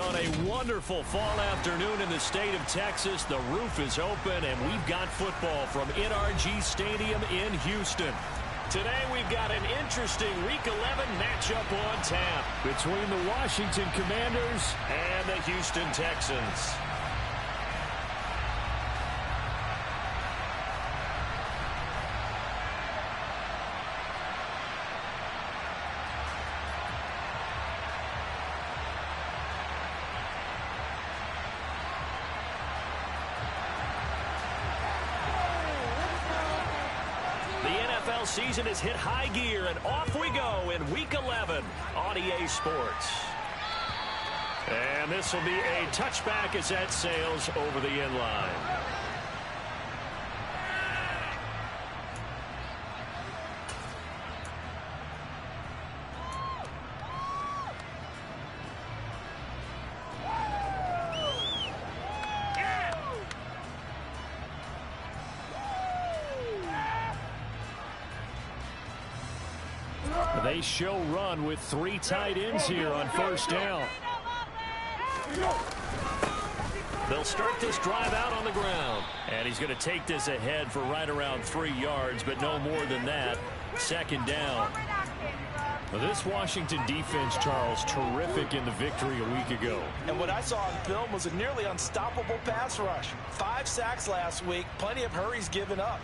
On a wonderful fall afternoon in the state of Texas, the roof is open, and we've got football from NRG Stadium in Houston. Today we've got an interesting Week 11 matchup on tap between the Washington Commanders and the Houston Texans. Season has hit high gear, and off we go in Week 11 on EA Sports. And this will be a touchback as that sails over the end line. They show run with 3 tight ends here on first down. They'll start this drive out on the ground. And he's going to take this ahead for right around 3 yards, but no more than that. Second down. Well, this Washington defense, Charles, terrific in the victory a week ago. And what I saw on film was a nearly unstoppable pass rush. 5 sacks last week, plenty of hurries given up.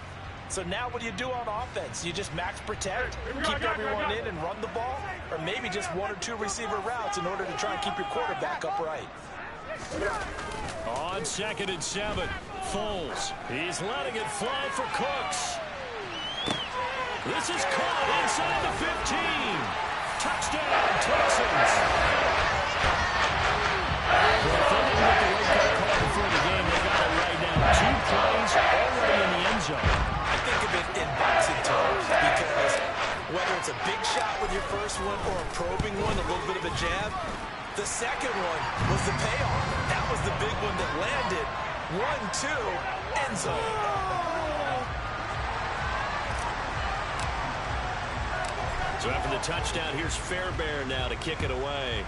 So now what do you do on offense? You just max protect, keep everyone in and run the ball, or maybe just 1 or 2 receiver routes in order to try and keep your quarterback upright. On 2nd and 7, Foles. He's letting it fly for Cooks. This is caught inside the 15. Touchdown, Texans. Well, if they didn't get the wake-up call before the game, they got it right now. 2 plays already in the end zone. Think of it in boxing terms, because whether it's a big shot with your first one or a probing one, a little bit of a jab, the second one was the payoff. That was the big one that landed. 1-2, end zone. So after the touchdown, here's Fairbairn now to kick it away.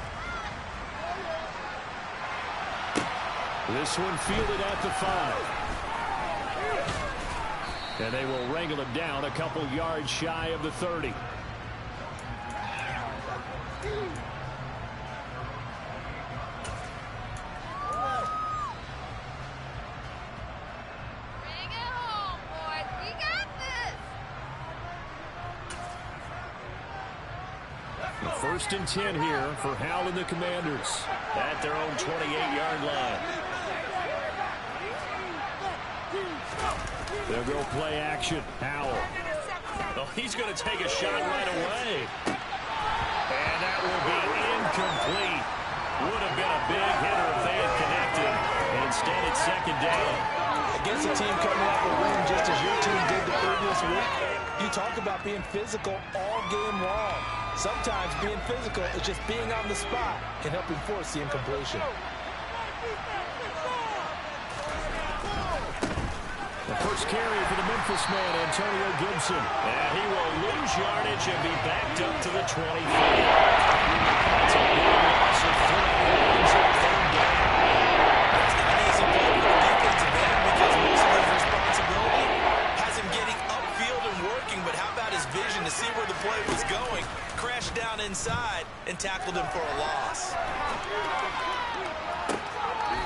This one fielded at the 5. And they will wrangle him down a couple yards shy of the 30. First and 10 here for Howell and the Commanders at their own 28-yard line. They'll go play action. Howell. Oh, he's going to take a shot right away. And that will be incomplete. Would have been a big hitter if they had connected. And instead, it's second down. Against a team coming off a win just as your team did the previous week, you talk about being physical all game long. Sometimes being physical is just being on the spot and helping force the incompletion. The first carry for the Memphis man, Antonio Gibson. And he will lose yardage and be backed up to the 25. That's a big loss of 3 yards on third down. That's not an easy play for the defensive end because most of his responsibility has him getting upfield and working, but how about his vision to see where the play was going, crashed down inside, and tackled him for a loss.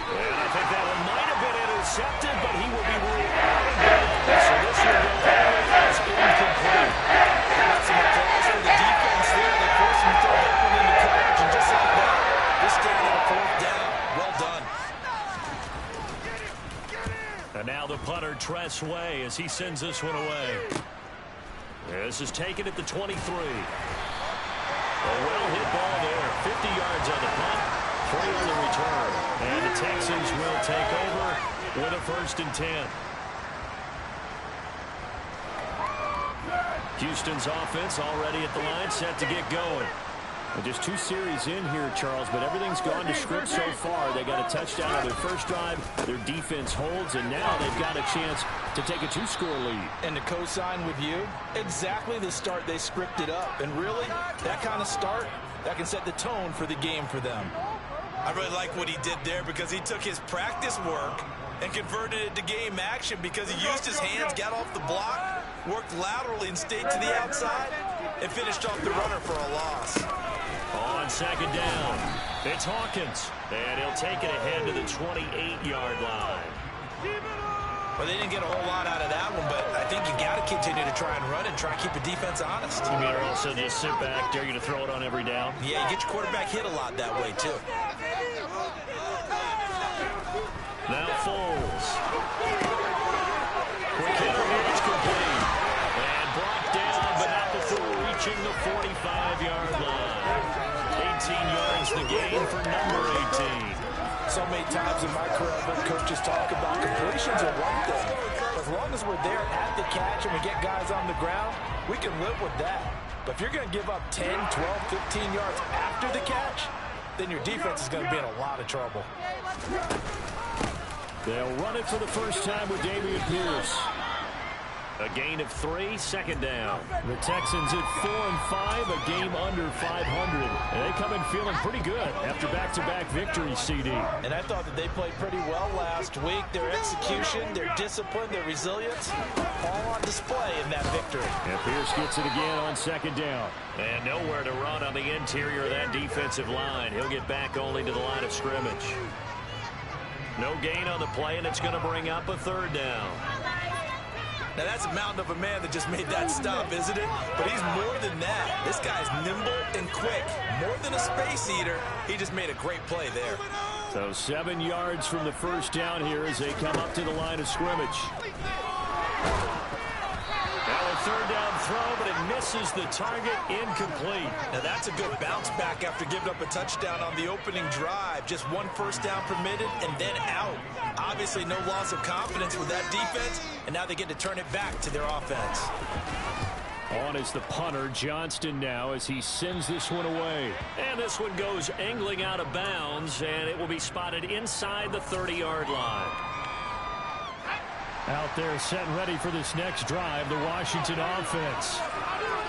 And I think that one might have been intercepted, but he will be ruled out. So this will go as incomplete. Got some applause for the defense there. They forced him to throw that one into coverage, and just like that, they're standing at a 4th down. Well done. And now the punter, Tress Way, as he sends this one away. This is taken at the 23. A well-hit ball there. 50 yards on the punt. 3 on the return. And the Texans will take over with a 1st and 10. Houston's offense already at the line, set to get going. And just 2 series in here, Charles, but everything's gone to script so far. They got a touchdown on their first drive. Their defense holds, and now they've got a chance to take a 2-score lead. And to co-sign with you, exactly the start they scripted up. And really, that kind of start, that can set the tone for the game for them. I really like what he did there because he took his practice work and converted it to game action because he used his hands, got off the block, worked laterally and stayed to the outside, and finished off the runner for a loss. On second down, it's Hawkins, and he'll take it ahead to the 28-yard line. Well, they didn't get a whole lot out of that one, but I think you got to continue to try and run and try and keep the defense honest. You mean also just sit back, dare you to throw it on every down? Yeah, you get your quarterback hit a lot that way, too. Now Foles. Quick hitter, it's complete. And blocked down, but not before reaching the 45-yard line. 18 yards the gain for number 18. So many times in my career, I've heard coaches talk about completions are one thing. As long as we're there at the catch and we get guys on the ground, we can live with that. But if you're going to give up 10, 12, 15 yards after the catch, then your defense is going to be in a lot of trouble. They'll run it for the first time with Dameon Pierce. A gain of 3, second down. The Texans at 4-5, a game under 500. And they come in feeling pretty good after back-to-back victories, CD. And I thought that they played pretty well last week. Their execution, their discipline, their resilience, all on display in that victory. And Pierce gets it again on second down. And nowhere to run on the interior of that defensive line. He'll get back only to the line of scrimmage. No gain on the play, and it's going to bring up a third down. Now, that's a mountain of a man that just made that stop, isn't it? But he's more than that. This guy's nimble and quick. More than a space eater, he just made a great play there. So 7 yards from the first down here as they come up to the line of scrimmage. Now a third down throw, but it misses the target, incomplete. Now that's a good bounce back after giving up a touchdown on the opening drive. Just one first down permitted and then out. Obviously no loss of confidence with that defense, and now they get to turn it back to their offense. On is the punter, Johnston, now as he sends this one away. And this one goes angling out of bounds, and it will be spotted inside the 30-yard line. Out there set and ready for this next drive, the Washington offense.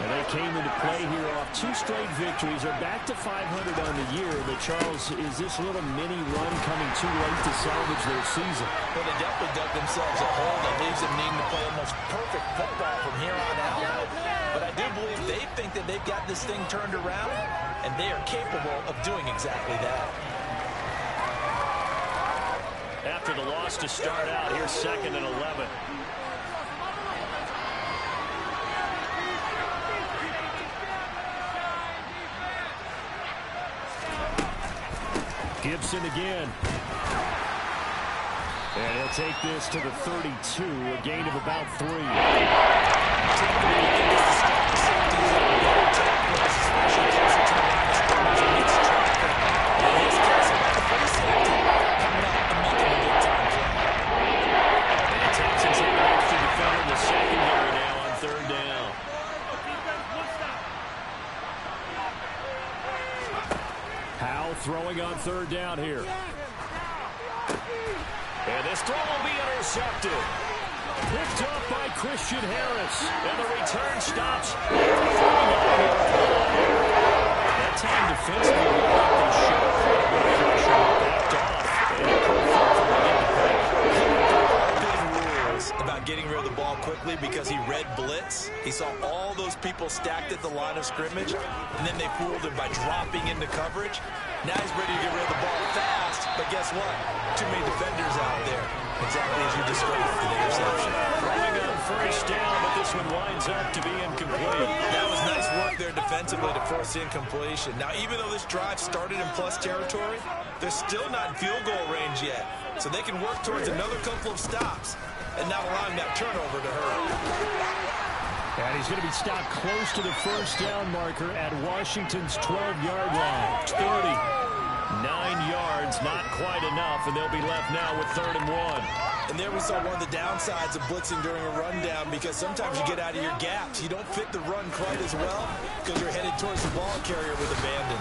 And they came into play here off 2 straight victories. They're back to 500 on the year. But, Charles, is this little mini run coming too late to salvage their season? Well, they definitely dug themselves a hole that leaves them needing to play almost perfect football from here on out. But I do believe they think that they've got this thing turned around, and they are capable of doing exactly that. After the loss to start out, here's 2nd and 11. Gibson again. And he'll take this to the 32, a gain of about 3. Throwing on third down here. And this throw will be intercepted. Picked up by Christian Harris. And the return stops. That time defensively, they showed pressure backed off. About getting rid of the ball quickly because he read blitz. He saw all those people stacked at the line of scrimmage, and then they fooled him by dropping into coverage. Now he's ready to get rid of the ball fast, but guess what? Too many defenders out there. Exactly as you described with the interception. Throwing on first down, but this one winds up to be incomplete. That was nice work there defensively to force the incompletion. Now, even though this drive started in plus territory, they're still not in field goal range yet. So they can work towards another couple of stops and not allowing that turnover to hurt. And he's going to be stopped close to the first down marker at Washington's 12-yard line. 30. 9 yards, not quite enough, and they'll be left now with 3rd and 1. And there we saw one of the downsides of blitzing during a rundown, because sometimes you get out of your gaps. You don't fit the run quite as well because you're headed towards the ball carrier with abandon.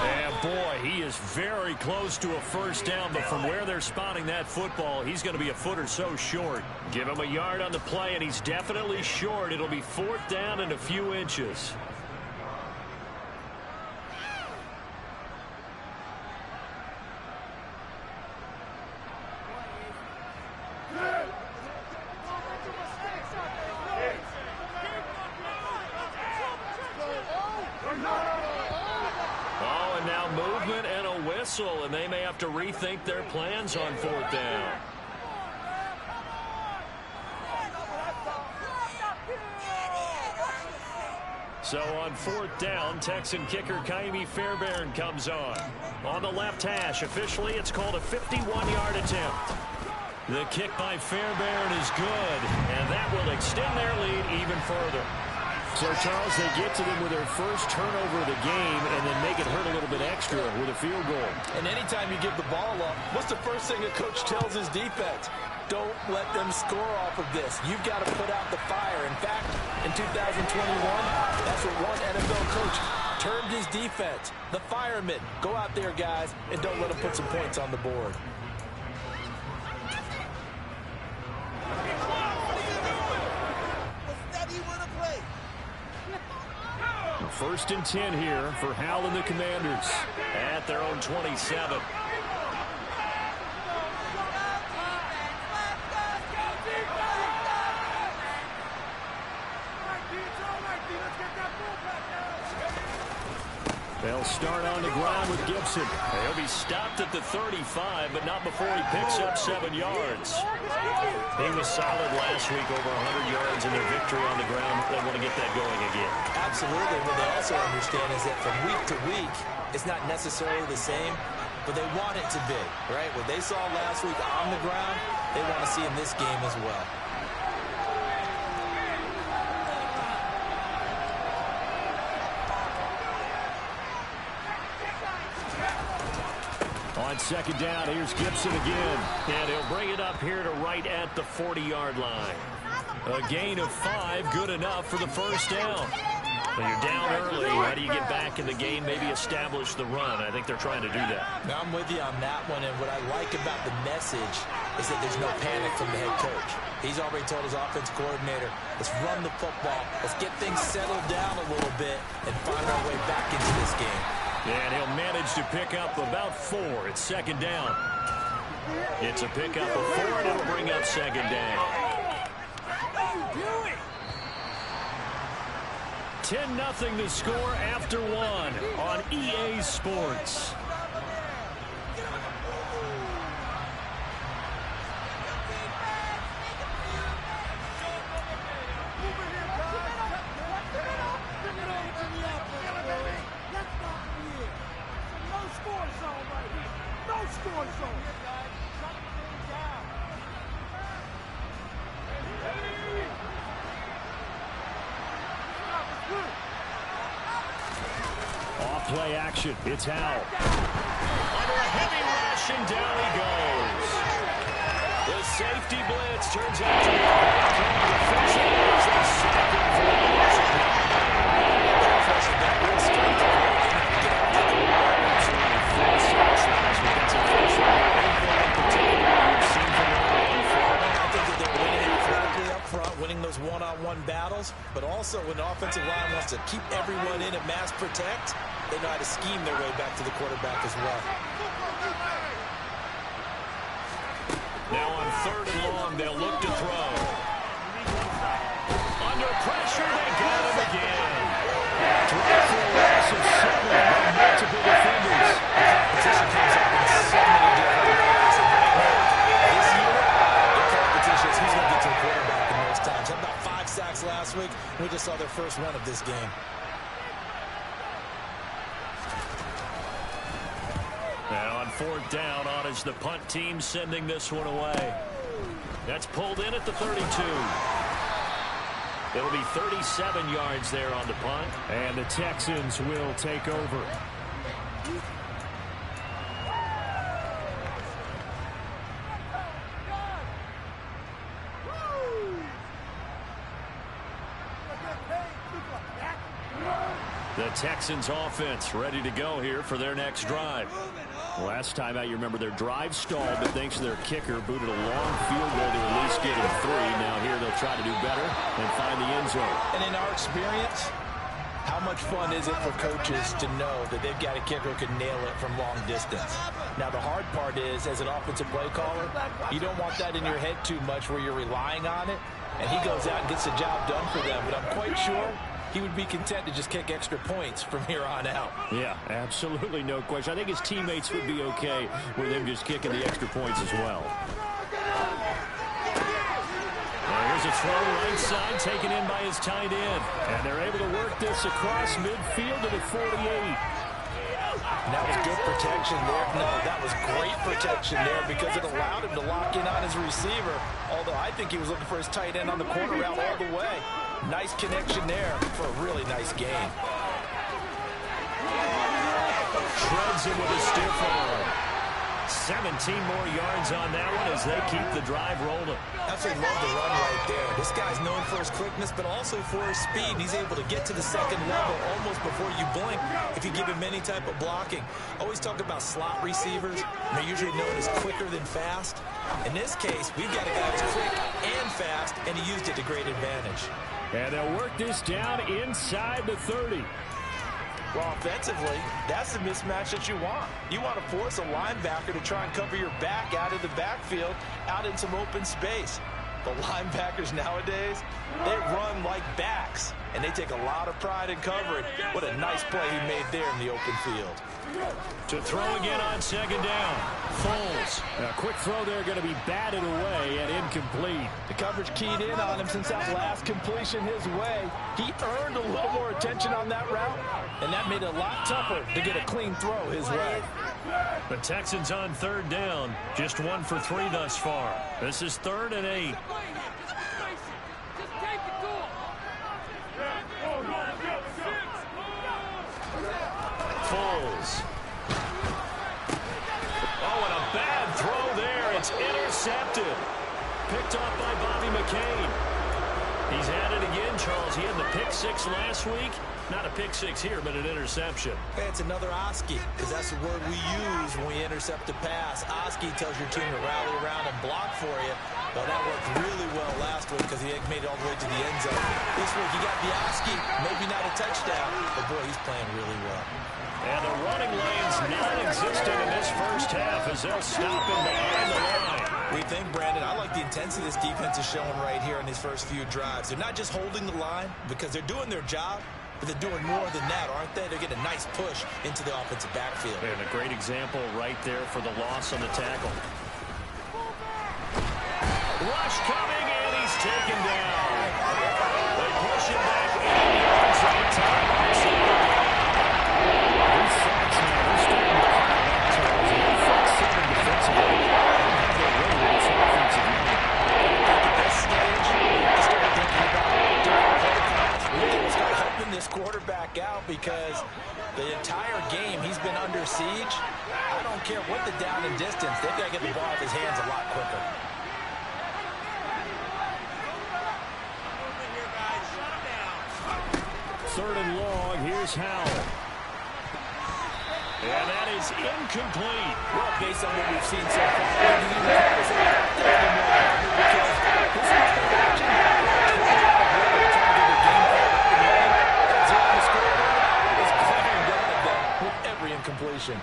And boy, he is very close to a first down, but from where they're spotting that football, he's going to be a foot or so short. Give him a yard on the play, and he's definitely short. It'll be 4th down and a few inches. Now movement and a whistle, and they may have to rethink their plans on 4th down. So on 4th down, Texan kicker Kaimi Fairbairn comes on. On the left hash, officially it's called a 51-yard attempt. The kick by Fairbairn is good, and that will extend their lead even further. So, Charles, they get to them with their first turnover of the game and then make it hurt a little bit extra with a field goal. And anytime you give the ball up, what's the first thing a coach tells his defense? Don't let them score off of this. You've got to put out the fire. In fact, in 2021, that's what one NFL coach termed his defense. The firemen. Go out there, guys, and don't let them put some points on the board. First and 10 here for Hal and the Commanders at their own 27. They'll start on the ground with Gibson. He'll be stopped at the 35, but not before he picks up 7 yards. He was solid last week, over 100 yards in their victory on the ground. They want to get that going again. Absolutely. What they also understand is that from week to week, it's not necessarily the same, but they want it to be, right? What they saw last week on the ground, they want to see in this game as well. On 2nd down, here's Gibson again. And he'll bring it up here to right at the 40-yard line. A gain of 5, good enough for the first down. When you're down early, how do you get back in the game, maybe establish the run? I think they're trying to do that. Now, I'm with you on that one, and what I like about the message is that there's no panic from the head coach. He's already told his offense coordinator, let's run the football, let's get things settled down a little bit and find our way back into this game. And he'll manage to pick up about 4. It's 2nd down. It's a pickup of 4, and it'll bring up 2nd down. 10-0 the score after 1 on EA Sports. Play action. It's Hal. Under a heavy rush, and down he goes. The safety blitz turns out to be a defensive as they sack him for a loss of winning those one-on-one battles, but also when the offensive line wants to keep everyone in and mass protect, they know how to scheme their way back to the quarterback as well. Now on 3rd and long, they'll look to throw. Under pressure, they got him again. Throw for a loss of 7 by multiple defenders. Competition comes up in so many different ways. And right now, this year, the competition is who's going to get to the quarterback in most times. Had about 5 sacks last week. We just saw their first run of this game. Now on 4th down, on is the punt team sending this one away. That's pulled in at the 32. It'll be 37 yards there on the punt. And the Texans will take over. The Texans offense ready to go here for their next drive. Last time out, you remember their drive stalled, but thanks to their kicker, booted a long field goal to at least get him 3. Now here they'll try to do better and find the end zone. And in our experience, how much fun is it for coaches to know that they've got a kicker who can nail it from long distance? Now the hard part is, as an offensive play caller, you don't want that in your head too much where you're relying on it, and he goes out and gets the job done for them. But I'm quite sure he would be content to just kick extra points from here on out. Yeah, absolutely no question. I think his teammates would be okay with him just kicking the extra points as well. Here's a throw right side taken in by his tight end. And they're able to work this across midfield to the 48. And that was good protection there. No, that was great protection there because it allowed him to lock in on his receiver. Although I think he was looking for his tight end on the corner route all the way. Nice connection there for a really nice gain. Shreds him with a stiff arm. 17 more yards on that one as they keep the drive rolling. Absolutely love the run right there. This guy's known for his quickness, but also for his speed. And he's able to get to the second level almost before you blink if you give him any type of blocking. Always talk about slot receivers. They're usually known as quicker than fast. In this case, we've got a guy who's quick and fast, and he used it to great advantage. And they'll work this down inside the 30. Well, offensively, that's the mismatch that you want. You want to force a linebacker to try and cover your back out of the backfield, out in some open space. But linebackers nowadays, they run like backs, and they take a lot of pride in covering. What a nice play he made there in the open field. To throw again on second down. Foles. A quick throw there going to be batted away and incomplete. The coverage keyed in on him since that last completion his way. He earned a little more attention on that route, and that made it a lot tougher to get a clean throw his way. The Texans on third down. Just 1 for 3 thus far. This is 3rd and 8. Foles. Oh, and a bad throw there. It's intercepted. Picked off by Bobby McCain. He's at it again, Charles. He had the pick 6 last week. Not a pick 6 here, but an interception. Hey, it's another Oski, because that's the word we use when we intercept a pass. Oski tells your team to rally around and block for you. Well, that worked really well last week because he made it all the way to the end zone. This week, he got the Oski, maybe not a touchdown, but boy, he's playing really well. And the running lane's non-existent in this first half as they'll stop him behind the line. What do you think, Brandon? I like the intensity this defense is showing right here in these first few drives. They're not just holding the line because they're doing their job, but they're doing more than that, aren't they? They're getting a nice push into the offensive backfield. And a great example right there for the loss on the tackle. Rush coming, and he's taken down. They push him back 8 yards on time. These sacks now, they're starting to pile up, Charles. And they front 7 defensively. They're really with this offensive line. At this stage, you start thinking about different play calls. We need to start helping this quarterback out because the entire game he's been under siege. I don't care what the down and distance. They've got to get the ball out of his hands a lot quicker. 3rd and long. Here's Howell. And that is incomplete. Well, based on what we've seen so far, we didn't even try to say that anymore because this is the action. Is clamping down at them with every incompletion.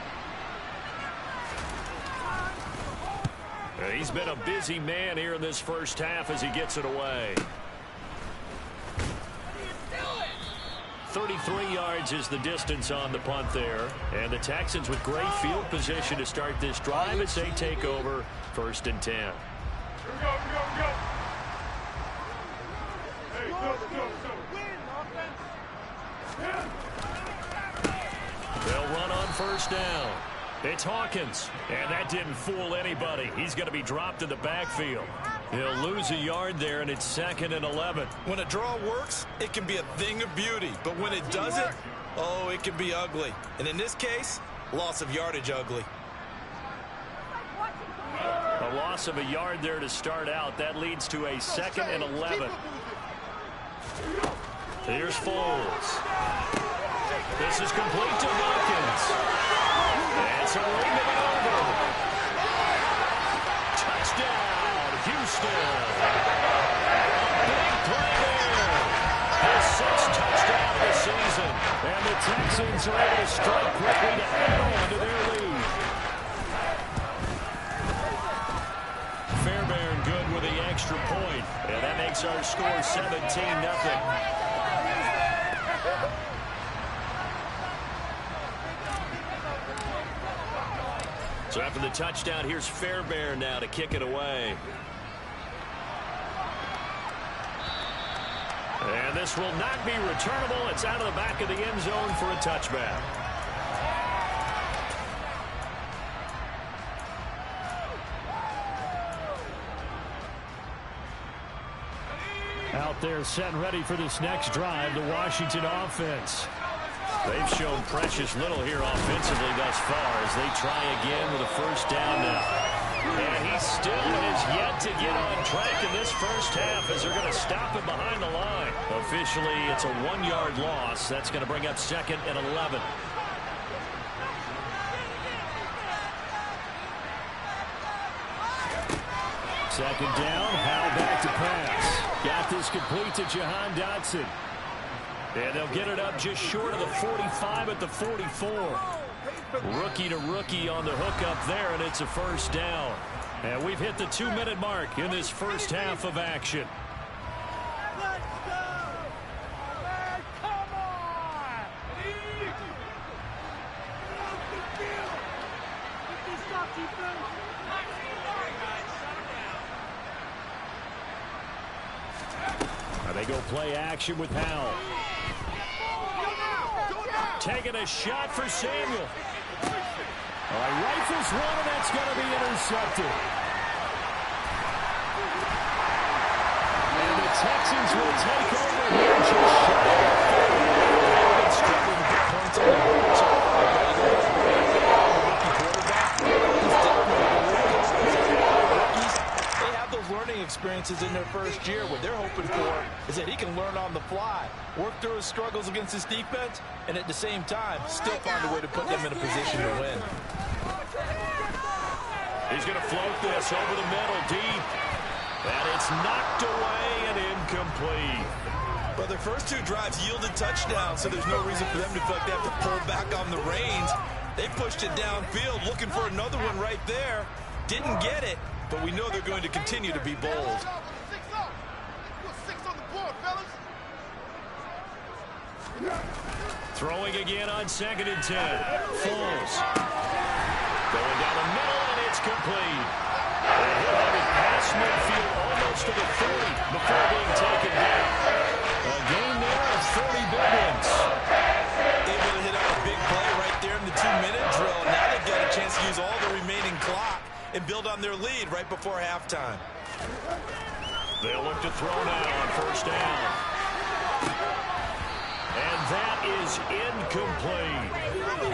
He's been a busy man here in this first half as he gets it away. 33 yards is the distance on the punt there. And the Texans with great field position to start this drive as they take over 1st and 10. They'll run on 1st down. It's Hawkins, and that didn't fool anybody. He's going to be dropped in the backfield. He'll lose a yard there, and it's 2nd and 11. When a draw works, it can be a thing of beauty. But when it doesn't, oh, it can be ugly. And in this case, loss of yardage ugly. A loss of a yard there to start out. That leads to a 2nd and 11. Here's Foles. This is complete to Hawkins. It's a ring to the over. Touchdown, Houston. Big play there. His 6th touchdown of the season. And the Texans are able to strike quickly to add on to their lead. Fairbairn good with the extra point. And that makes our score 17-0. So after the touchdown, here's Fairbairn now to kick it away. And this will not be returnable. It's out of the back of the end zone for a touchback. Out there set and ready for this next drive, the Washington offense. They've shown precious little here offensively thus far as they try again with a first down now. And he still has yet to get on track in this first half as they're going to stop him behind the line. Officially, it's a 1-yard loss. That's going to bring up 2nd and 11. Second down, Howell back to pass. Got this complete to Jahan Dotson. And they'll get it up just short of the 45 at the 44. Rookie to rookie on the hook up there, and it's a first down. And we've hit the 2-minute mark in this first half of action. Let's go! Man, come on! Now they go play action with Howell. Taking a shot for Samuel. All right, rifles one, and that's going to be intercepted. And the Texans will take over here just shy of 30. Struggling to get points on the board. So, rookie quarterback. Rookies, they have those learning experiences in their first year. What they're hoping for is that he can learn on the fly, work through his struggles against his defense, and at the same time, still find a way to put them in a position to win. He's going to float this over the middle deep. And it's knocked away and incomplete. But their first 2 drives yielded touchdowns, so there's no reason for them to feel like they have to pull back on the reins. They pushed it downfield, looking for another one right there. Didn't get it, but we know they're going to continue to be bold. Throwing again on 2nd and 10. Foles. Going down the middle, and it's complete. And he'll have it past midfield almost to the 30 before being taken down. A gain there of 30 big ones. Able to hit out a big play right there in the 2-minute drill. Now they've got a chance to use all the remaining clock and build on their lead right before halftime. They'll look to throw now on first down. And that is incomplete.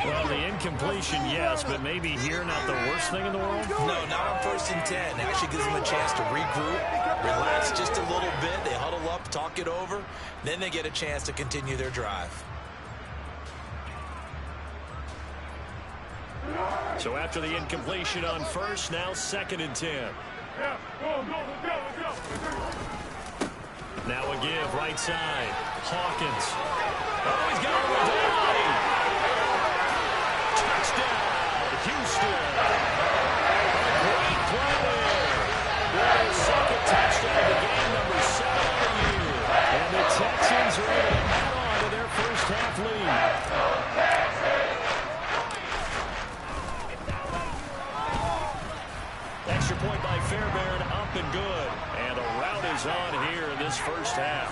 Well, the incompletion, yes, but maybe here not the worst thing in the world? No, not on 1st and 10. Actually gives them a chance to regroup, relax just a little bit. They huddle up, talk it over. Then they get a chance to continue their drive. So after the incompletion on first, now 2nd and 10. Now a give right side. Hawkins. Oh, he's got it down. Touchdown, Houston. A great play there. Their 2nd touchdown of the game, number 7 on the year. And the Texans are able to add on to their first half lead. Extra point by Fairbairn, up and good. And a rout is on here in this first half.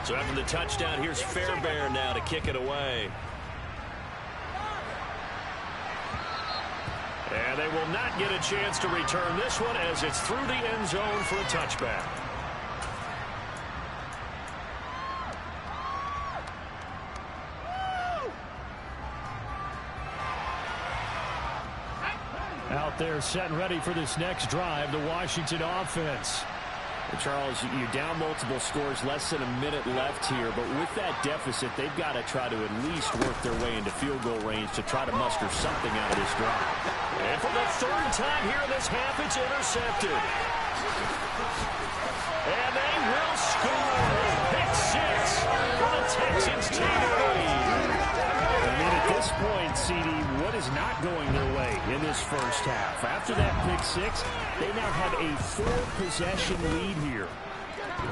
So after the touchdown, here's Fairbairn now to kick it away. And they will not get a chance to return this one as it's through the end zone for a touchback. Out there set and ready for this next drive, the Washington offense. And Charles, you're down multiple scores, less than a minute left here, but with that deficit, they've got to try to at least work their way into field goal range to try to muster something out of this drive. And for the 3rd time here in this half, it's intercepted. And they will score. Pick 6 for the Texans take the lead. I mean, at this point, CD, what is not going their way in this first half? After that pick 6, they now have a 4-possession lead here.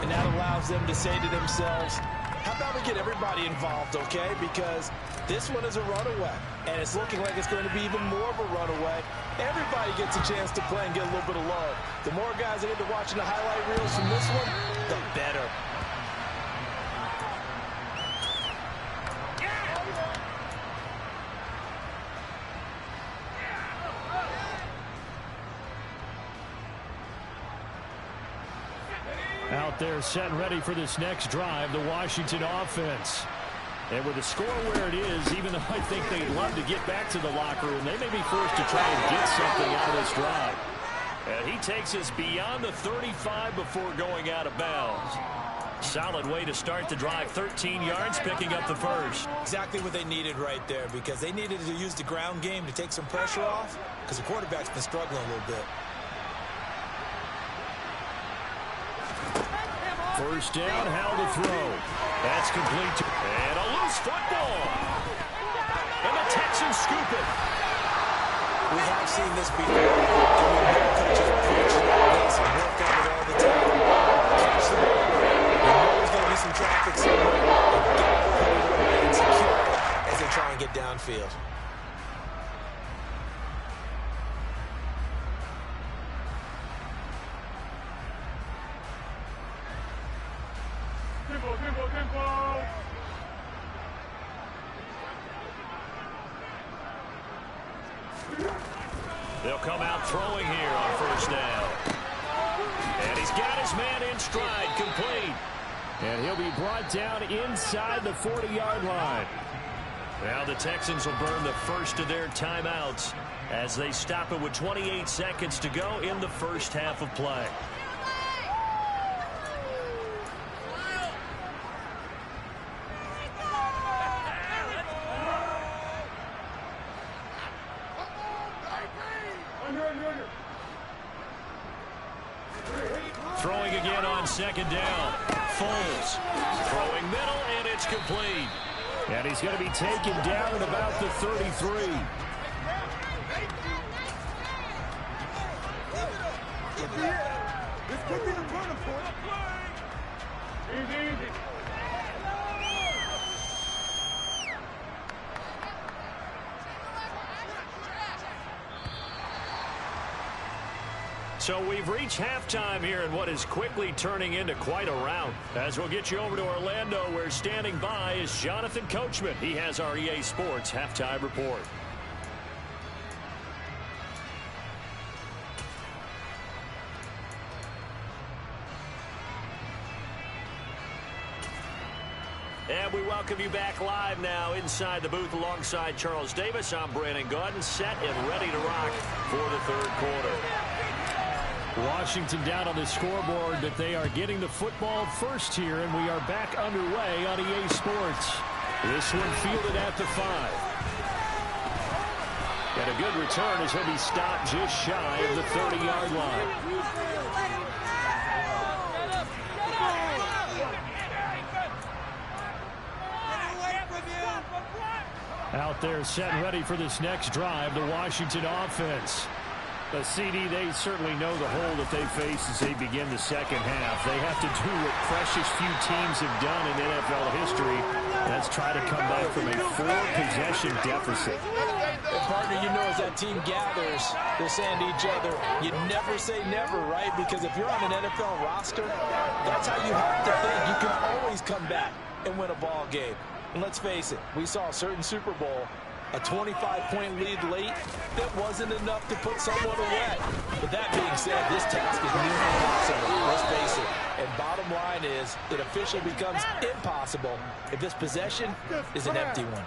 And that allows them to say to themselves, how about we get everybody involved, okay? Because this one is a runaway, and it's looking like it's going to be even more of a runaway. Everybody gets a chance to play and get a little bit of love. The more guys that into watching the highlight reels from this one, the better. Out there set and ready for this next drive, the Washington offense. And with the score where it is, even though I think they'd love to get back to the locker room, they may be forced to try and get something out of this drive. And he takes us beyond the 35 before going out of bounds. Solid way to start the drive. 13 yards, picking up the first. Exactly what they needed right there, because they needed to use the ground game to take some pressure off, because the quarterback's been struggling a little bit. First down, how to throw. That's complete. And a loose football. And the Texans scoop it. We have seen this before, and we know coaches preach this and work on it all the time. Catch the ball. You know there's going to be some traffic somewhere. You've got to put it away and secure it as they try and get downfield. They'll come out throwing here on first down. And he's got his man in stride, complete. And he'll be brought down inside the 40-yard line. Now the Texans will burn the first of their timeouts as they stop it with 28 seconds to go in the first half of play. Throwing again on second down. Foles throwing middle, and it's complete. And he's going to be taken down at about the 33. This could be the turning point. Easy. So we've reached halftime here in what is quickly turning into quite a round. As we'll get you over to Orlando, where standing by is Jonathan Coachman. He has our EA Sports halftime report. And we welcome you back live now inside the booth alongside Charles Davis. I'm Brandon Gaudin, set and ready to rock for the third quarter. Washington down on the scoreboard, but they are getting the football first here, and we are back underway on EA Sports. This one fielded at the 5. And a good return as he'll be stopped just shy of the 30-yard line. Out there set and ready for this next drive, the Washington offense. The CD, they certainly know the hole that they face as they begin the second half. They have to do what precious few teams have done in NFL history. That's try to come back from a 4-possession deficit. And partner, you know, as that team gathers, they're saying to each other, you never say never, right? Because if you're on an NFL roster, that's how you have to think. You can always come back and win a ball game. And let's face it, we saw a certain Super Bowl, a 25-point lead late, that wasn't enough to put someone away. But that being said, this task is nearly impossible. Let's face it. And bottom line is, it officially becomes impossible if this possession is an empty one.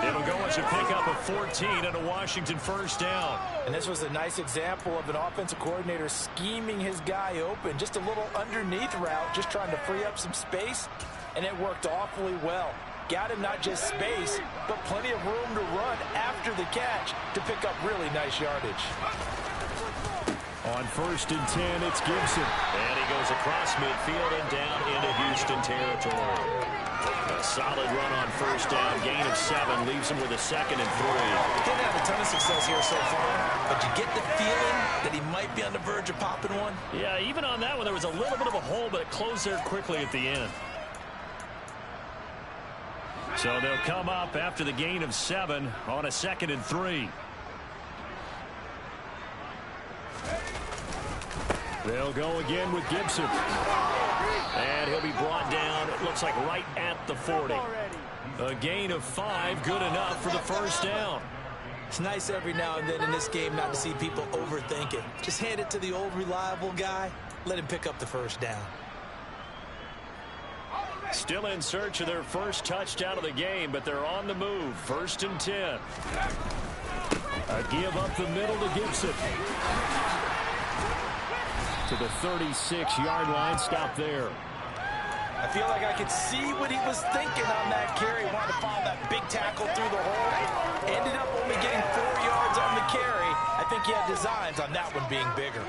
It'll go as a pickup of 14 and a Washington first down. And this was a nice example of an offensive coordinator scheming his guy open. Just a little underneath route, just trying to free up some space, and it worked awfully well. Got him not just space, but plenty of room to run after the catch to pick up really nice yardage. On 1st and 10, it's Gibson. And he goes across midfield and down into Houston territory. A solid run on first down. Gain of 7 leaves him with a 2nd and 3. Didn't have a ton of success here so far, but you get the feeling that he might be on the verge of popping one. Yeah, even on that one, there was a little bit of a hole, but it closed there quickly at the end. So they'll come up after the gain of 7 on a 2nd and 3. They'll go again with Gibson. And he'll be brought down, it looks like right at the 40. A gain of 5, good enough for the first down. It's nice every now and then in this game not to see people overthink it. Just hand it to the old reliable guy. Let him pick up the first down. Still in search of their first touchdown of the game, but they're on the move. 1st and 10. A give up the middle to Gibson. To the 36-yard line, stop there. I feel like I could see what he was thinking on that carry. Wanted to follow that big tackle through the hole. Ended up only getting 4 yards on the carry. I think he had designs on that one being bigger.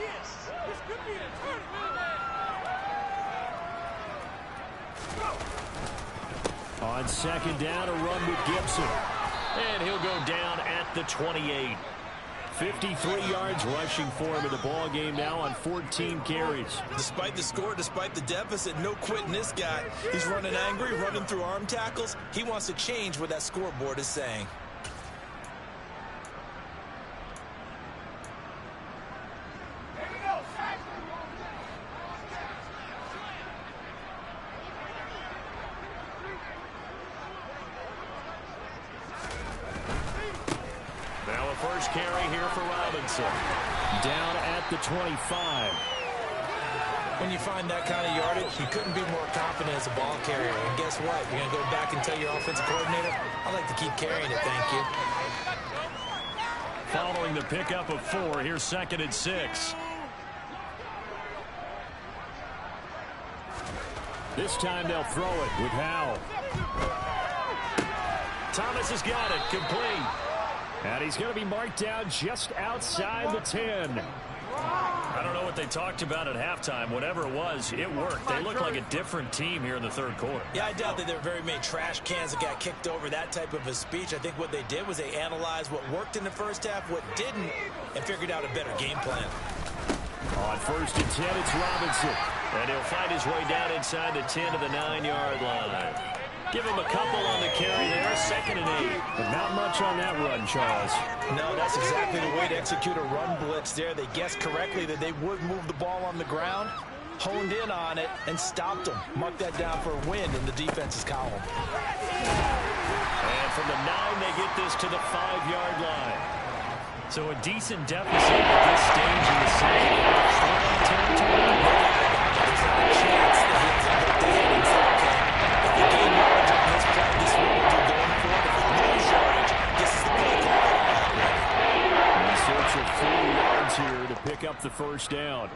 On 2nd down, a run with Gibson. And he'll go down at the 28. 53 yards rushing for him in the ball game now on 14 carries. Despite the score, despite the deficit, no quitting this guy. He's running angry, running through arm tackles. He wants to change what that scoreboard is saying. First carry here for Robinson. Down at the 25. When you find that kind of yardage, you couldn't be more confident as a ball carrier. And guess what? You're going to go back and tell your offensive coordinator, I like to keep carrying it, thank you. Following the pickup of 4, here's 2nd and 6. This time they'll throw it with Howell. Thomas has got it, complete. And he's going to be marked down just outside the 10. I don't know what they talked about at halftime. Whatever it was, it worked. They look like a different team here in the 3rd quarter. Yeah, I doubt that there were very many trash cans that got kicked over, that type of a speech. I think what they did was they analyzed what worked in the first half, what didn't, and figured out a better game plan. On 1st and 10, it's Robinson. And he'll find his way down inside the 10 to the 9-yard line. Give him a couple on the carry there, 2nd and 8. But not much on that run, Charles. No, that's exactly the way to execute a run blitz there. They guessed correctly that they would move the ball on the ground, honed in on it, and stopped them. Mark that down for a win in the defense's column. And from the 9, they get this to the 5-yard line. So a decent deficit at this stage in the season. There's not a chance that he ends up with this. If they gain yards on this play, this is what we'll do going forward. If they lose yardage, this is the play call. In search of 4 yards here to pick up the first down.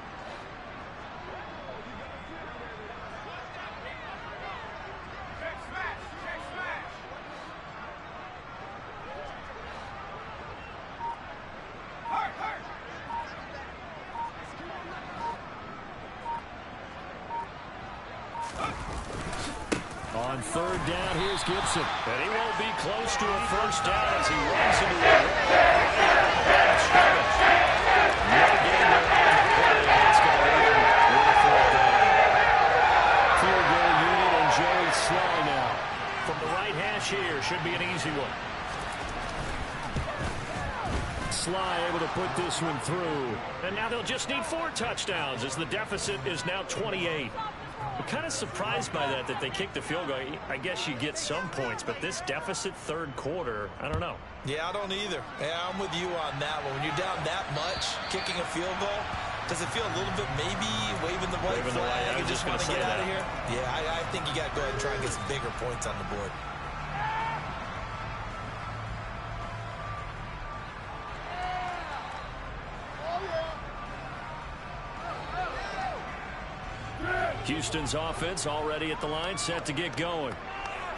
On 3rd down, here's Gibson. And he won't be close to a first down as he runs into a wall. No gain there on the play. It's going to leave him with a 4th down. Field goal unit and Joey Sly now. From the right hash here, should be an easy one. Sly able to put this one through. And now they'll just need 4 touchdowns as the deficit is now 28. I'm kind of surprised by that they kicked the field goal. I guess you get some points, but this deficit 3rd quarter, I don't know. Yeah, I don't either. Yeah, I'm with you on that one. When you're down that much, kicking a field goal, does it feel a little bit maybe waving the white flag and just want to get out of here? Yeah, I think you got to go ahead and try and get some bigger points on the board. Houston's offense already at the line, set to get going.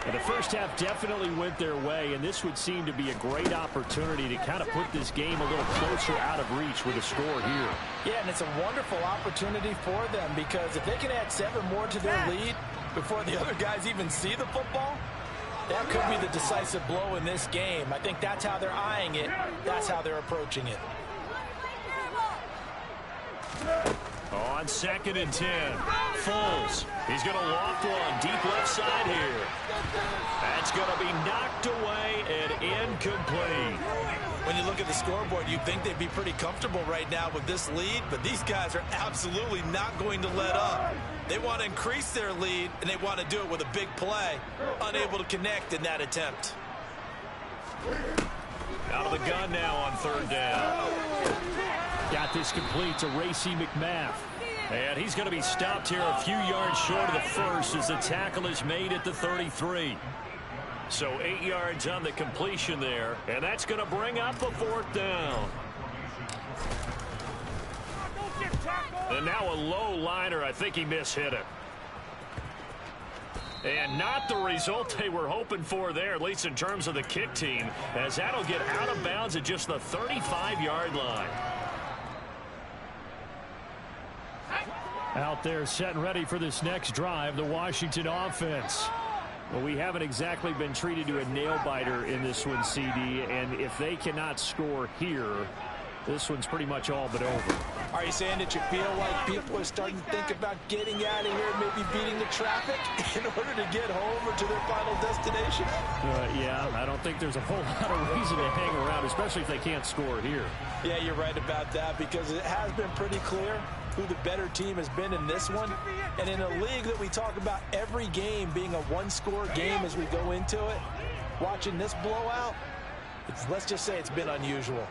And the first half definitely went their way, and this would seem to be a great opportunity to kind of put this game a little closer out of reach with a score here. Yeah, and it's a wonderful opportunity for them because if they can add 7 more to their lead before the other guys even see the football, That could be the decisive blow in this game. I think that's how they're eyeing it. That's how they're approaching it. On 2nd and 10, Foles. He's going to loft one deep left side here. That's going to be knocked away and incomplete. When you look at the scoreboard, you'd think they'd be pretty comfortable right now with this lead, but these guys are absolutely not going to let up. They want to increase their lead, and they want to do it with a big play. Unable to connect in that attempt. Out of the gun now on 3rd down. Got this complete to Racy McMath. And he's going to be stopped here a few yards short of the first as the tackle is made at the 33. So 8 yards on the completion there, and that's going to bring up a 4th down. And now a low liner. I think he mishit it. And not the result they were hoping for there, at least in terms of the kick team, as that'll get out of bounds at just the 35-yard line. Out there set and ready for this next drive, the Washington offense. Well, we haven't exactly been treated to a nail-biter in this one, CD, and if they cannot score here, this one's pretty much all but over. Are you saying that you feel like people are starting to think about getting out of here, maybe beating the traffic in order to get home or to their final destination? Yeah, I don't think there's a whole lot of reason to hang around, especially if they can't score here. Yeah, you're right about that, because it has been pretty clear who the better team has been in this one. And in a league that we talk about every game being a one-score game as we go into it, watching this blowout, let's just say it's been unusual.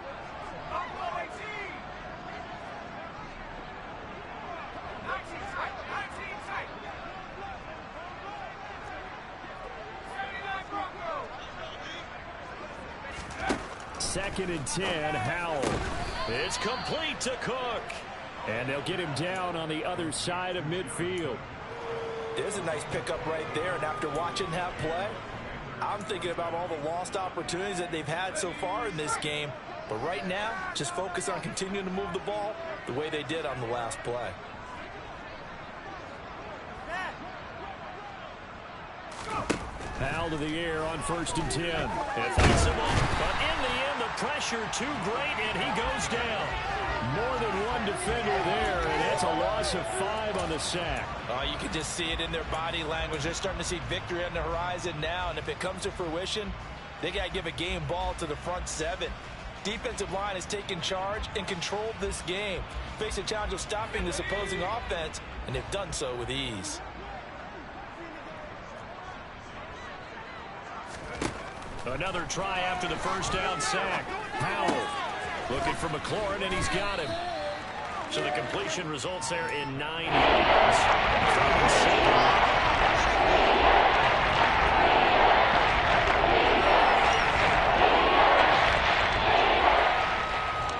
Second and 10, Howell. It's complete to Cook. And they'll get him down on the other side of midfield. There's a nice pickup right there, and after watching that play, I'm thinking about all the lost opportunities that they've had so far in this game. But right now, just focus on continuing to move the ball the way they did on the last play. Howell to the air on 1st and 10. It fights him up, but in the end, the pressure too great, and he goes down. More than one defender there, and that's a loss of 5 on the sack. You can just see it in their body language. They're starting to see victory on the horizon now, and if it comes to fruition, they got to give a game ball to the front 7. Defensive line has taken charge and controlled this game. Face a challenge of stopping this opposing offense, and they've done so with ease. Another try after the first down sack. Howell looking for McLaurin, and he's got him. So the completion results there in 9 yards.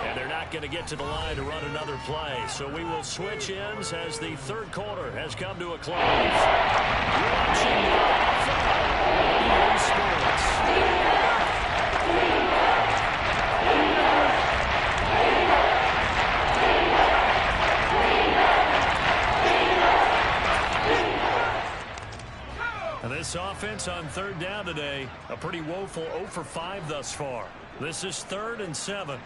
And they're not going to get to the line to run another play. So we will switch ends as the 3rd quarter has come to a close. You're watching EA Sports. This offense on 3rd down today, a pretty woeful 0 for 5 thus far. This is 3rd and 7.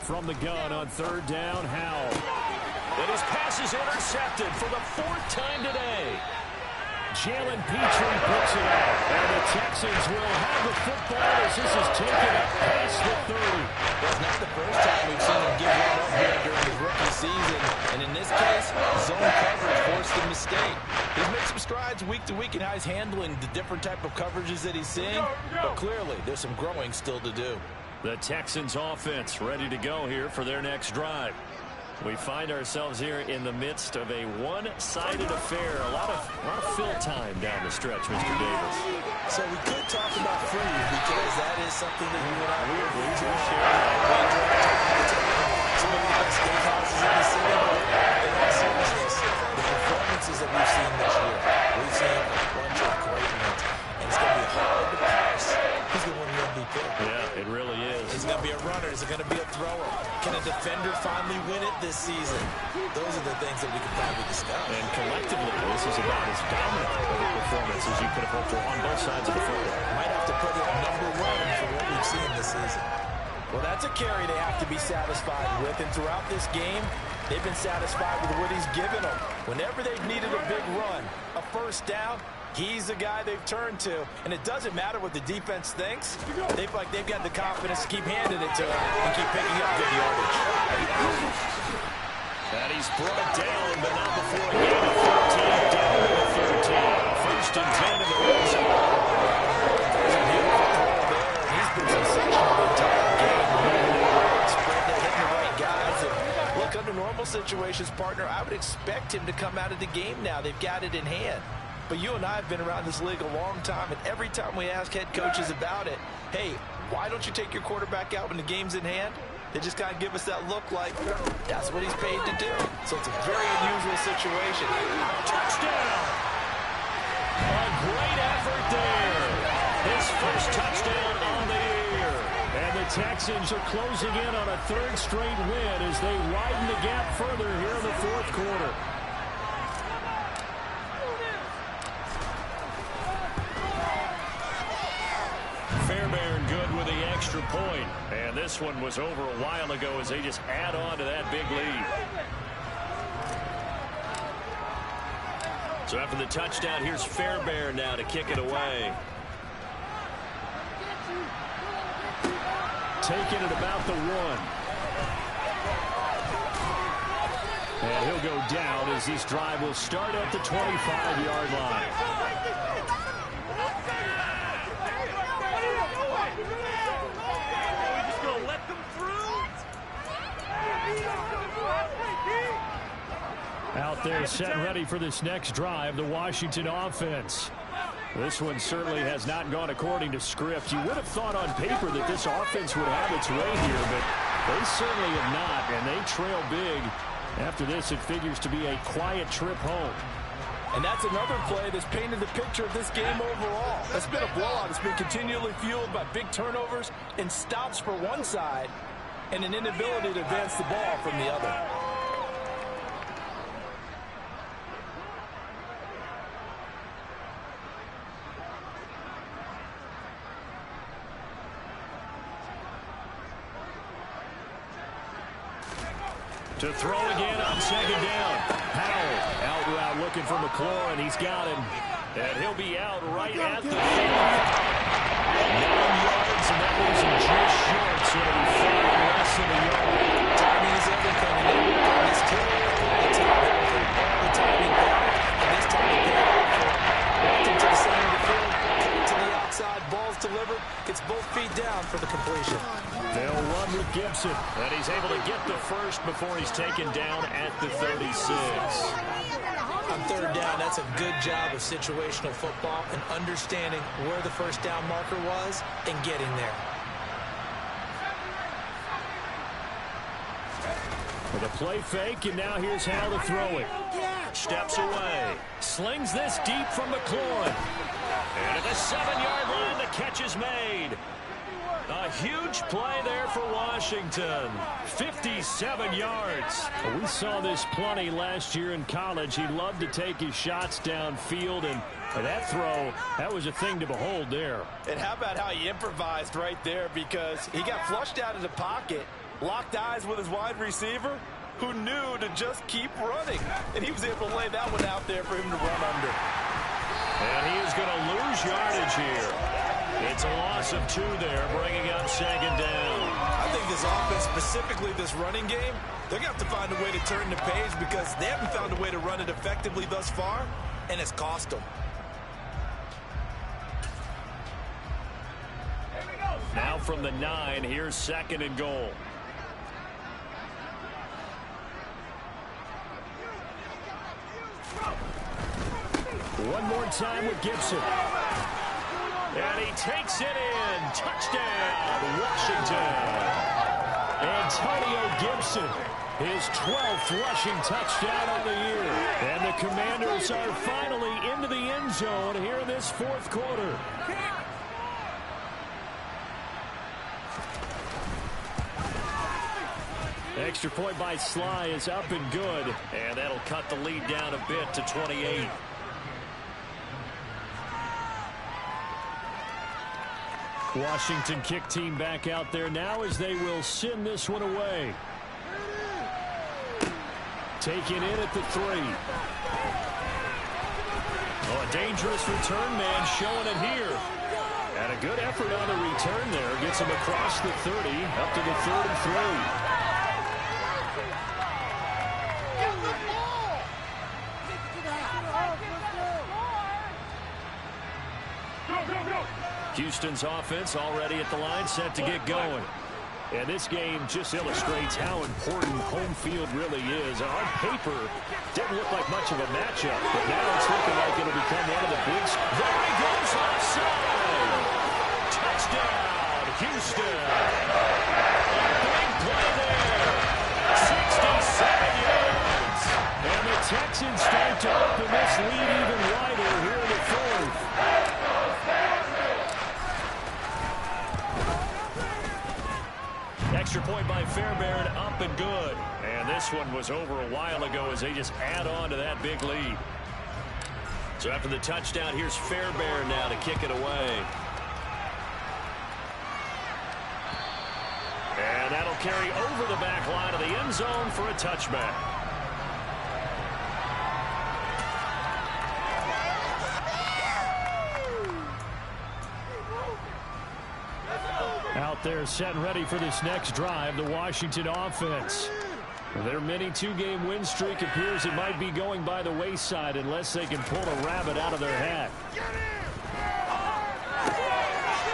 From the gun on 3rd down, Howell. And his pass is intercepted for the 4th time today. Jalen Petrie picks it up. And the Texans will have the football as this is taken up past the 30. It's not the first time we've seen him give one up here during his rookie season. And in this case, zone coverage forced a mistake. He's made some strides week to week in how he's handling the different type of coverages that he's seeing. But clearly, there's some growing still to do. The Texans offense ready to go here for their next drive. We find ourselves here in the midst of a one-sided affair. A lot of fill time down the stretch, Mr. Davis. So we could talk about food because that is something that you and I We share. Some of the best steakhouses in the city, but in all seriousness, the performances that we've seen this year, we've seen a bunch of great ones, and it's going to be hard to pass. He's going to win the MVP. Yeah, it really is. He's going to be a runner? Is it going to be a thrower? Can a defender finally win it this season? Those are the things that we can probably discuss. And collectively, this is about as dominant of a performance as you could have hoped for on both sides of the football. Might have to put it number one for what we've seen this season. Well, that's a carry they have to be satisfied with. And throughout this game, they've been satisfied with what he's given them. Whenever they've needed a big run, a first down, he's the guy they've turned to. And it doesn't matter what the defense thinks. They've got the confidence to keep handing it to him and keep picking up good yardage. And he's brought down, but not before a gain of 14, down to 13. First and 10 in the red zone. There's a beautiful throw there. He's been sensational the entire game. Spreading it, hitting the right guys. And look, under normal situations, partner, I would expect him to come out of the game now. They've got it in hand. But you and I have been around this league a long time, and every time we ask head coaches about it, hey, why don't you take your quarterback out when the game's in hand? They just kind of give us that look like that's what he's paid to do. So it's a very unusual situation. Touchdown! A great effort there. His first touchdown on the year. And the Texans are closing in on a third straight win as they widen the gap further here in the fourth quarter. Fairbairn good with the extra point. And this one was over a while ago as they just add on to that big lead. So after the touchdown, here's Fairbairn now to kick it away. Taking it about the 1. And he'll go down as this drive will start at the 25-yard line. Out there set and ready for this next drive, the Washington offense. This one certainly has not gone according to script. You would have thought on paper that this offense would have its way here, but they certainly have not, and they trail big. After this, it figures to be a quiet trip home. And that's another play that's painted the picture of this game overall. It's been a blowout. It's been continually fueled by big turnovers and stops for one side and an inability to advance the ball from the other. To throw again on second down. Howell out route looking for McLaurin. He's got him. And he'll be out right at the 5. 9 yards, and that leaves him just short, so it'll be 5 less than a yard. Timing is everything. And they work on this too. The timing there. And this time they paid off. Walked into the center of the field. To the outside. Ball's delivered. Gets both feet down for the completion. They'll run with Gibson. And he's able to get the first before he's taken down at the 36. On third down, that's a good job of situational football and understanding where the first down marker was and getting there. For the play fake, and now here's how to throw it. Steps away. Slings this deep from McLaurin. And at the 7-yard line, the catch is made. A huge play there for Washington. 57 yards. Well, we saw this plenty last year in college. He loved to take his shots downfield, and for that throw, that was a thing to behold there. And how about how he improvised right there, because he got flushed out of the pocket, locked eyes with his wide receiver, who knew to just keep running. And he was able to lay that one out there for him to run under. And he is going to lose yardage here. It's a loss of 2 there, bringing up second down. I think this offense, specifically this running game, they're going to have to find a way to turn the page because they haven't found a way to run it effectively thus far, and it's cost them. Now from the 9, here's second and goal. One more time with Gibson. And he takes it in. Touchdown, Washington. Antonio Gibson, his 12th rushing touchdown of the year. And the Commanders are finally into the end zone here in this fourth quarter. Extra point by Sly is up and good. And that'll cut the lead down a bit to 28. Washington kick team back out there now as they will send this one away. Taken in at the 3. Oh, a dangerous return man showing it here. And a good effort on the return there. Gets him across the 30, up to the 33. Houston's offense already at the line, set to get going. And this game just illustrates how important home field really is. On paper, didn't look like much of a matchup, but now it's looking like it'll become one of the big... There he goes, left side! Touchdown, Houston! A big play there! 67 yards! And the Texans start to open this lead even wider here in the 4th. Extra point by Fairbairn, up and good. And this one was over a while ago as they just add on to that big lead. So after the touchdown, here's Fairbairn now to kick it away. And that'll carry over the back line of the end zone for a touchback. Out there set and ready for this next drive, the Washington offense. Their mini 2-game win streak appears it might be going by the wayside unless they can pull a rabbit out of their hat.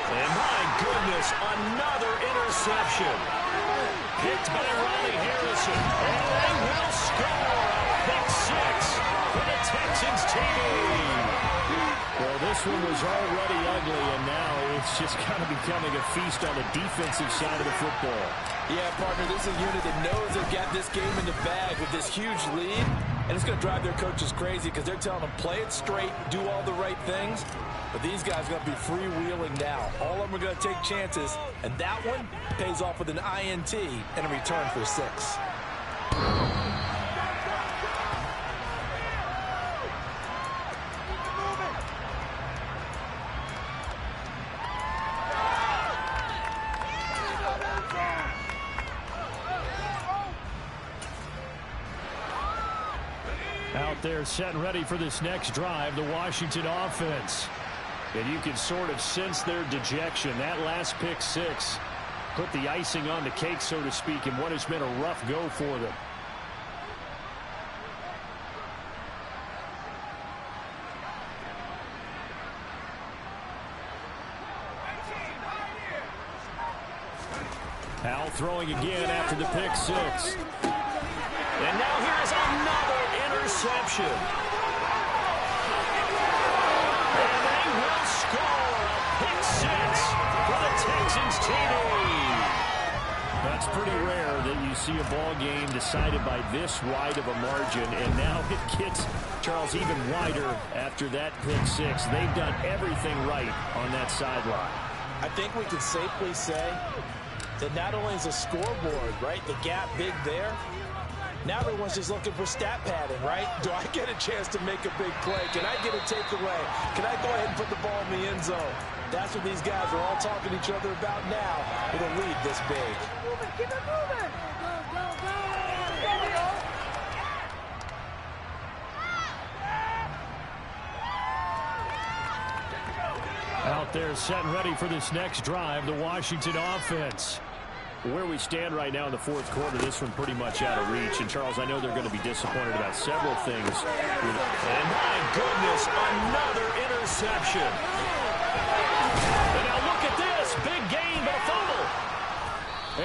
And my goodness, another interception. Picked by Riley Harrison. And they will score a pick 6 for the Texans team. Well, this one was already ugly, and now it's just kind of becoming a feast on the defensive side of the football. Yeah, partner, this is a unit that knows they've got this game in the bag with this huge lead, and it's going to drive their coaches crazy because they're telling them play it straight, do all the right things. But these guys are going to be freewheeling now. All of them are going to take chances, and that one pays off with an INT and a return for 6. Out there set and ready for this next drive, the Washington offense. And you can sort of sense their dejection. That last pick 6 put the icing on the cake, so to speak, in what has been a rough go for them. Al throwing again after the pick 6. And now here is another interception. And they will score a pick 6 for the Texans team. That's pretty rare that you see a ball game decided by this wide of a margin. And now it gets, Charles, even wider after that pick 6. They've done everything right on that sideline. I think we can safely say that not only is the scoreboard, right, the gap big there, now everyone's just looking for stat padding, right? Do I get a chance to make a big play? Can I get a takeaway? Can I go ahead and put the ball in the end zone? That's what these guys are all talking to each other about now with a lead this big. Keep it moving. Out there set and ready for this next drive, the Washington offense. Where we stand right now in the 4th quarter, this one pretty much out of reach. And, Charles, I know they're going to be disappointed about several things. And, my goodness, another interception. And now look at this. Big gain, but a fumble.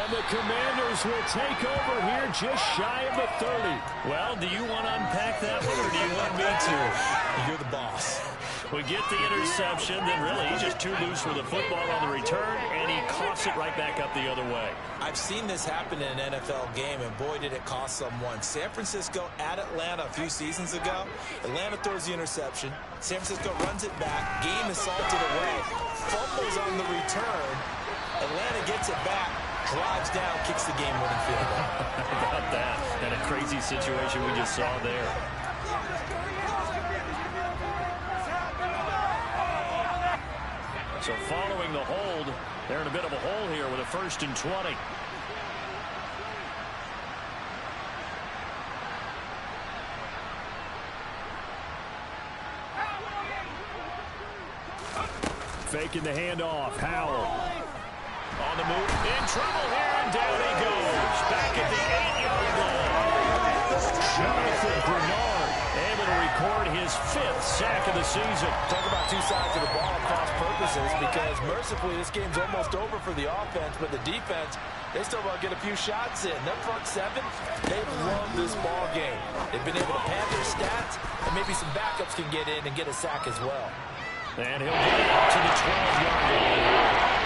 And the Commanders will take over here just shy of the 30. Well, do you want to unpack that one, or do you want me to? You're the boss. We get the interception, then really he's just too loose with the football on the return, and he coughs it right back up the other way. I've seen this happen in an NFL game, and boy, did it cost someone. San Francisco at Atlanta a few seasons ago. Atlanta throws the interception. San Francisco runs it back. Game is salted away. Fumbles on the return. Atlanta gets it back. drives down, kicks the game-winning field goal. How about that? And a crazy situation we just saw there. So following the hold, they're in a bit of a hole here with a 1st and 20. Faking the handoff. Howell. On the move. In trouble here, and down he goes. Back at the 8-yard line. Jonathan Bernard able to record his 5th sack of the season. Talk about two sides of the ball at cross purposes, because mercifully this game's almost over for the offense, but the defense, they still want to get a few shots in. Their front seven, they've loved this ball game. They've been able to pad their stats, and maybe some backups can get in and get a sack as well. And he'll get it out to the 12-yard line.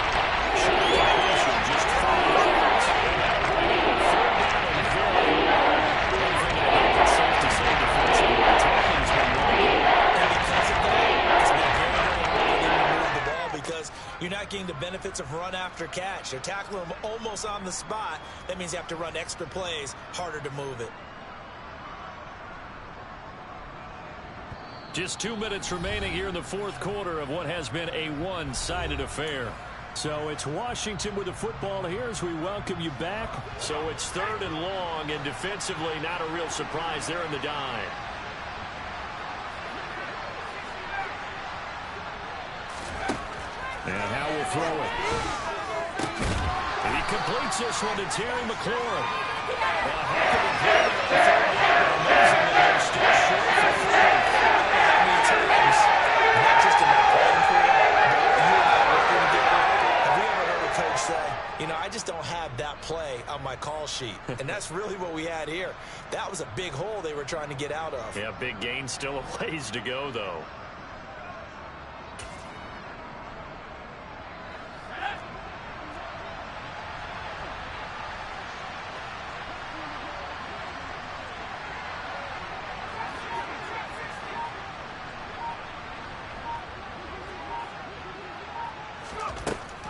Short completion, just 5 yards. And that'll bring it to 4th down and very one thing I think it's safe to say defensively, the tackling's been wrong. And because of that, it's been very, very hard for them to move the ball, because you're not getting the benefits of run after catch. They're tackling them almost on the spot. That means you have to run extra plays, harder to move it. Just 2 minutes remaining here in the 4th quarter of what has been a one-sided affair. So it's Washington with the football here as we welcome you back. So it's 3rd and long, and defensively not a real surprise there in the dime. And how will throw it. And he completes this one to Terry McLaurin. A heck of a play on 3rd down, but amazing that they're still short for 3. Not just in my playing career, but you and I working together. Have we ever heard a coach say, you know, I just don't have that play on my call sheet? And that's really what we had here. That was a big hole they were trying to get out of. Yeah, big gain, still a ways to go, though.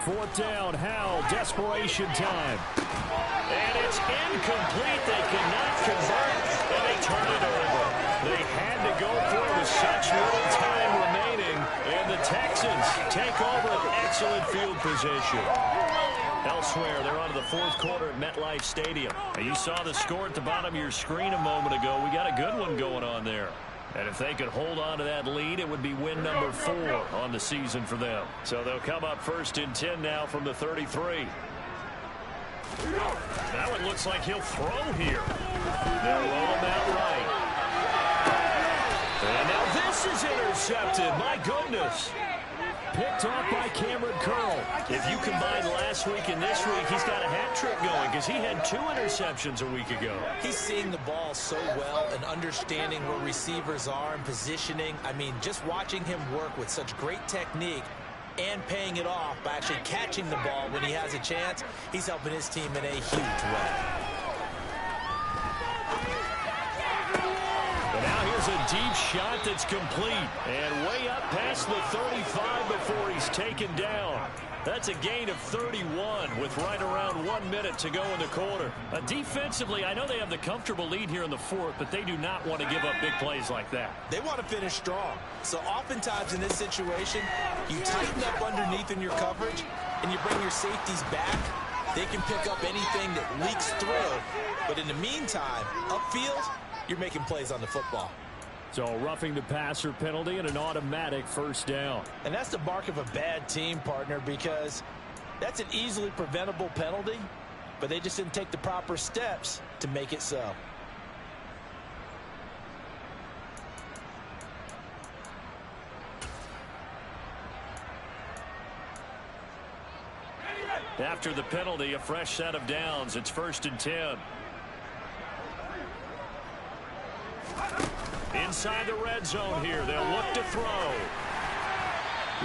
Fourth down, Howell, desperation time. And it's incomplete. They cannot convert, and they turn it over. They had to go for it with such little time remaining, and the Texans take over an excellent field position. Elsewhere, they're on to the 4th quarter at MetLife Stadium. And you saw the score at the bottom of your screen a moment ago. We got a good one going on there. And if they could hold on to that lead, it would be win number 4 on the season for them. So they'll come up 1st and 10 now from the 33. Now it looks like he'll throw here. They'll roll him out right. And now this is intercepted. My goodness. Picked off by Cameron Curl. If you combine last week and this week, he's got a hat trick going because he had 2 interceptions a week ago. He's seeing the ball so well and understanding where receivers are and positioning. I mean, just watching him work with such great technique and paying it off by actually catching the ball when he has a chance, he's helping his team in a huge way. And now here's a deep shot that's complete. And way up past the 35 before he's taken down. That's a gain of 31 with right around 1 minute to go in the quarter. Defensively, I know they have the comfortable lead here in the 4th, but they do not want to give up big plays like that. They want to finish strong. So oftentimes in this situation, you tighten up underneath in your coverage and you bring your safeties back. They can pick up anything that leaks through. But in the meantime, upfield, you're making plays on the football. So a roughing the passer penalty and an automatic 1st down. And that's the mark of a bad team, partner, because that's an easily preventable penalty, but they just didn't take the proper steps to make it so. After the penalty, a fresh set of downs. It's 1st and 10. Inside the red zone here. They'll look to throw.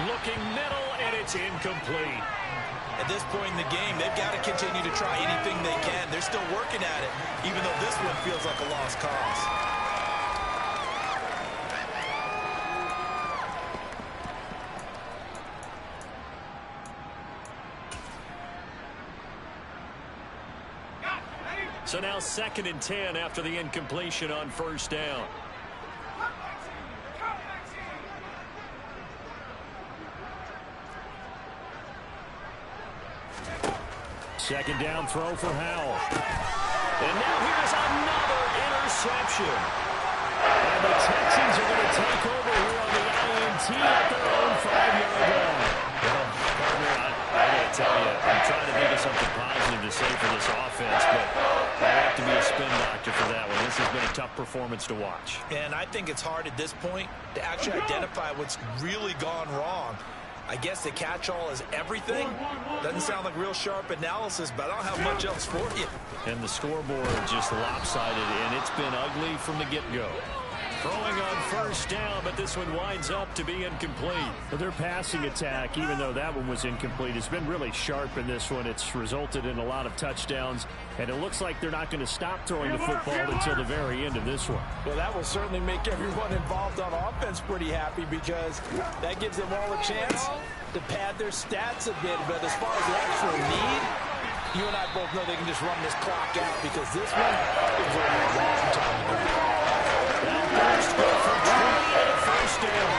Looking middle, and it's incomplete. At this point in the game, they've got to continue to try anything they can. They're still working at it, even though this one feels like a lost cause. So now 2nd and 10 after the incompletion on first down. Second down throw for Howell. And now here's another interception. And the Texans are going to take over here on the INT at their own 5-yard line. Well, partner, I got to tell you, I'm trying to think of something positive to say for this offense, but I have to be a spin doctor for that one. This has been a tough performance to watch. And I think it's hard at this point to actually identify what's really gone wrong. I guess the catch-all is everything. Doesn't sound like real sharp analysis, but I don't have much else for you. And the scoreboard just lopsided, and it's been ugly from the get-go. Throwing on first down, but this one winds up to be incomplete. But their passing attack, even though that one was incomplete, has been really sharp in this one. It's resulted in a lot of touchdowns, and it looks like they're not going to stop throwing the football until the very end of this one. Well, that will certainly make everyone involved on offense pretty happy, because that gives them all a chance to pad their stats a bit. But as far as the actual need, you and I both know they can just run this clock out, because this one is over a long time ago. First go for 20 and a first down.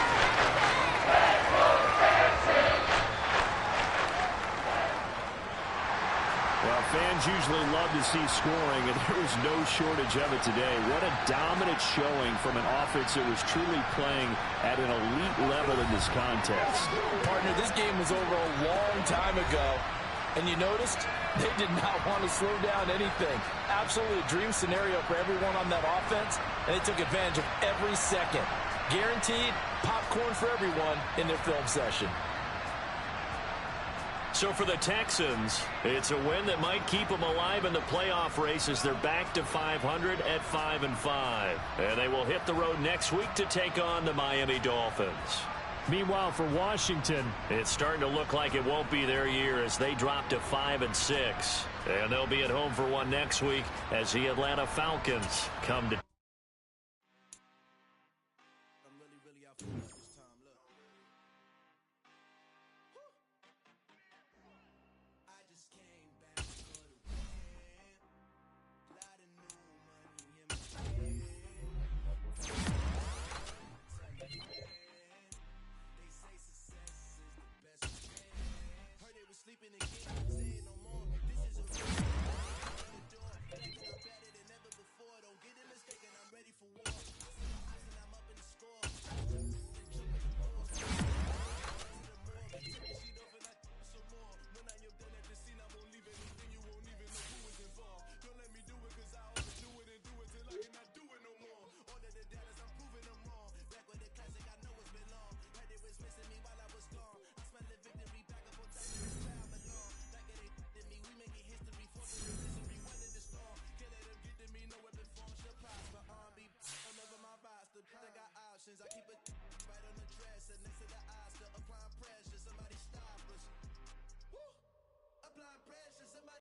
Well, fans usually love to see scoring, and there was no shortage of it today. What a dominant showing from an offense that was truly playing at an elite level in this contest. Partner, this game was over a long time ago, and you noticed they did not want to slow down anything. Absolutely a dream scenario for everyone on that offense, and they took advantage of every second. Guaranteed popcorn for everyone in their film session. So for the Texans, it's a win that might keep them alive in the playoff race as they're back to 500 at 5-5. And they will hit the road next week to take on the Miami Dolphins. Meanwhile, for Washington, it's starting to look like it won't be their year as they drop to 5-6. And they'll be at home for one next week as the Atlanta Falcons come to